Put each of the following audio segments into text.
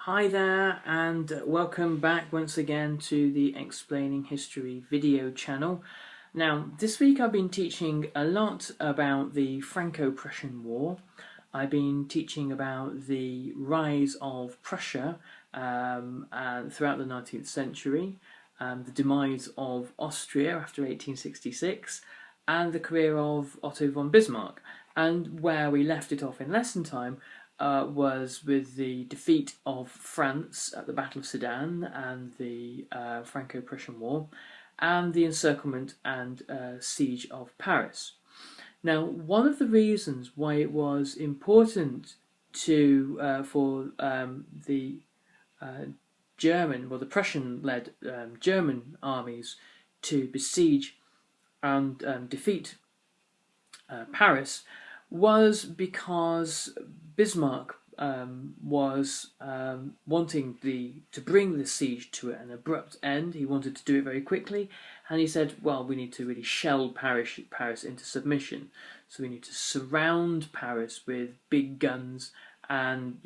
Hi there, and welcome back once again to the Explaining History video channel. Now, this week I've been teaching a lot about the Franco-Prussian War. I've been teaching about the rise of Prussia throughout the 19th century, the demise of Austria after 1866, and the career of Otto von Bismarck. And where we left it off in lesson time was with the defeat of France at the Battle of Sedan and the Franco-Prussian War, and the encirclement and siege of Paris. Now, one of the reasons why it was important for the the Prussian-led German armies to besiege and defeat Paris was because Bismarck was wanting to bring the siege to an abrupt end. He wanted to do it very quickly, and he said, well, we need to really shell Paris into submission. So we need to surround Paris with big guns and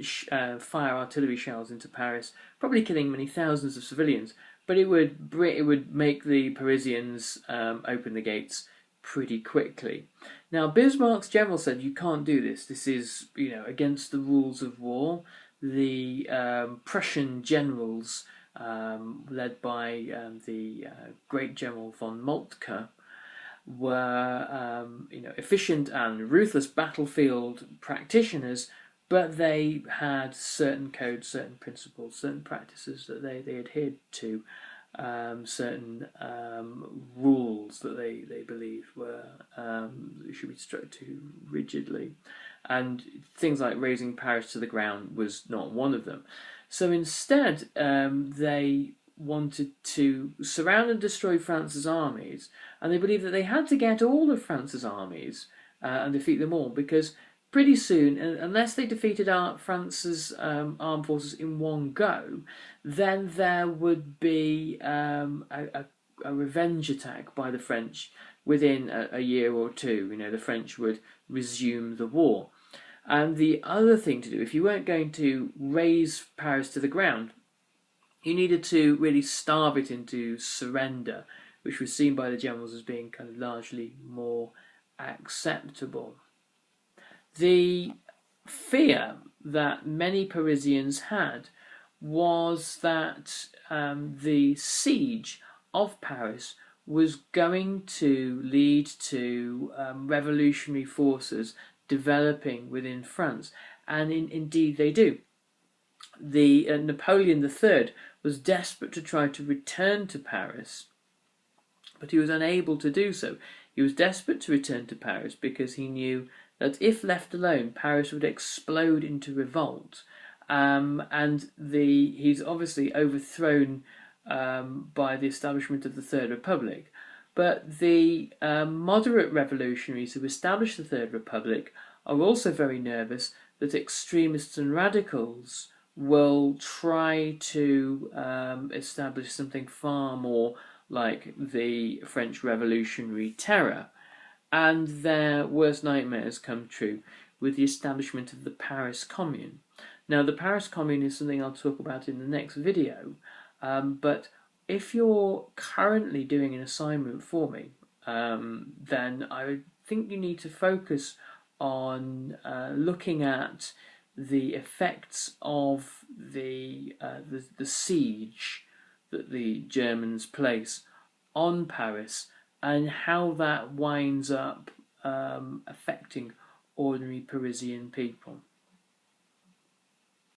fire artillery shells into Paris, probably killing many thousands of civilians, but it would make the Parisians open the gates pretty quickly. Now, Bismarck's general said, you can't do this. This is, against the rules of war. The Prussian generals, led by the great General von Moltke, were, efficient and ruthless battlefield practitioners, but they had certain codes, certain principles, certain practices that they adhered to. Certain rules that they believed were should be stuck to rigidly, and things like razing Paris to the ground was not one of them. So instead, they wanted to surround and destroy France's armies, and they believed that they had to get all of France's armies and defeat them all, because pretty soon, unless they defeated France's armed forces in one go, then there would be a revenge attack by the French within a year or two. The French would resume the war. And the other thing to do, if you weren't going to raze Paris to the ground, you needed to really starve it into surrender, which was seen by the generals as being kind of largely more acceptable. The fear that many Parisians had was that the siege of Paris was going to lead to revolutionary forces developing within France, and indeed they do. The Napoleon III was desperate to try to return to Paris, but he was unable to do so. He was desperate to return to Paris because he knew that if left alone, Paris would explode into revolt, and he's obviously overthrown by the establishment of the Third Republic. But the moderate revolutionaries who established the Third Republic are also very nervous that extremists and radicals will try to establish something far more like the French Revolutionary Terror. And their worst nightmares come true with the establishment of the Paris Commune. Now, the Paris Commune is something I'll talk about in the next video, but if you're currently doing an assignment for me, then I think you need to focus on looking at the effects of the siege that the Germans place on Paris, and how that winds up affecting ordinary Parisian people.